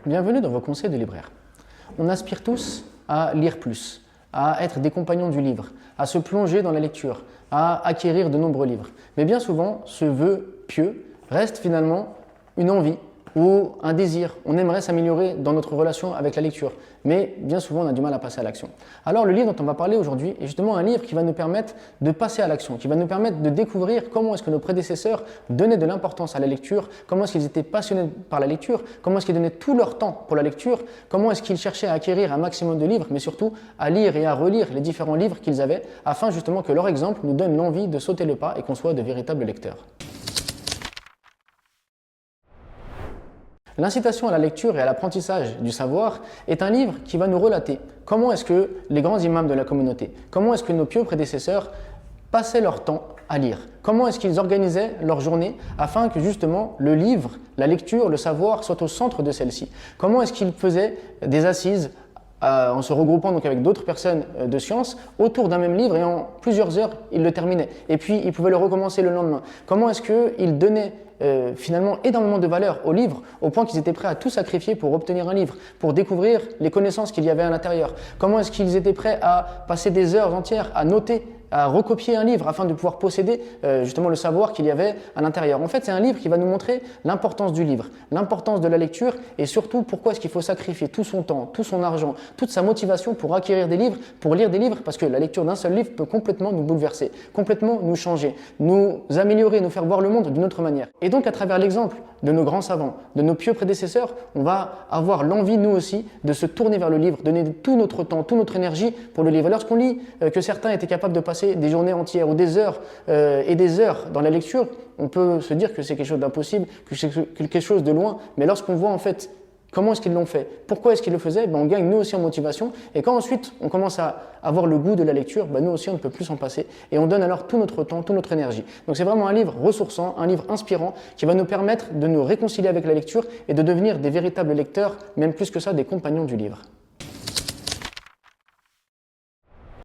Bienvenue dans vos conseils de libraire. On aspire tous à lire plus, à être des compagnons du livre, à se plonger dans la lecture, à acquérir de nombreux livres. Mais bien souvent, ce vœu pieux reste finalement une envie ou un désir. On aimerait s'améliorer dans notre relation avec la lecture, mais bien souvent on a du mal à passer à l'action. Alors le livre dont on va parler aujourd'hui est justement un livre qui va nous permettre de passer à l'action, qui va nous permettre de découvrir comment est-ce que nos prédécesseurs donnaient de l'importance à la lecture, comment est-ce qu'ils étaient passionnés par la lecture, comment est-ce qu'ils donnaient tout leur temps pour la lecture, comment est-ce qu'ils cherchaient à acquérir un maximum de livres, mais surtout à lire et à relire les différents livres qu'ils avaient, afin justement que leur exemple nous donne l'envie de sauter le pas et qu'on soit de véritables lecteurs. L'incitation à la lecture et à l'apprentissage du savoir est un livre qui va nous relater comment est-ce que les grands imams de la communauté, comment est-ce que nos pieux prédécesseurs passaient leur temps à lire, comment est-ce qu'ils organisaient leur journée afin que justement le livre, la lecture, le savoir soient au centre de celle-ci, comment est-ce qu'ils faisaient des assises en se regroupant donc avec d'autres personnes de science autour d'un même livre et en plusieurs heures ils le terminaient et puis ils pouvaient le recommencer le lendemain. Comment est-ce qu'ils donnaient finalement énormément de valeur au livre au point qu'ils étaient prêts à tout sacrifier pour obtenir un livre, pour découvrir les connaissances qu'il y avait à l'intérieur. Comment est-ce qu'ils étaient prêts à passer des heures entières à noter, à recopier un livre afin de pouvoir posséder justement le savoir qu'il y avait à l'intérieur. En fait, c'est un livre qui va nous montrer l'importance du livre, l'importance de la lecture et surtout pourquoi est-ce qu'il faut sacrifier tout son temps, tout son argent, toute sa motivation pour acquérir des livres, pour lire des livres, parce que la lecture d'un seul livre peut complètement nous bouleverser, complètement nous changer, nous améliorer, nous faire voir le monde d'une autre manière. Et donc, à travers l'exemple de nos grands savants, de nos pieux prédécesseurs, on va avoir l'envie, nous aussi, de se tourner vers le livre, donner tout notre temps, toute notre énergie pour le livre. Lorsqu'on lit que certains étaient capables de passer des journées entières ou des heures et des heures dans la lecture, on peut se dire que c'est quelque chose d'impossible, que c'est quelque chose de loin. Mais lorsqu'on voit en fait comment est-ce qu'ils l'ont fait, pourquoi est-ce qu'ils le faisaient, on gagne nous aussi en motivation. Et quand ensuite on commence à avoir le goût de la lecture, nous aussi on ne peut plus s'en passer. Et on donne alors tout notre temps, toute notre énergie. Donc c'est vraiment un livre ressourçant, un livre inspirant qui va nous permettre de nous réconcilier avec la lecture et de devenir des véritables lecteurs, même plus que ça, des compagnons du livre.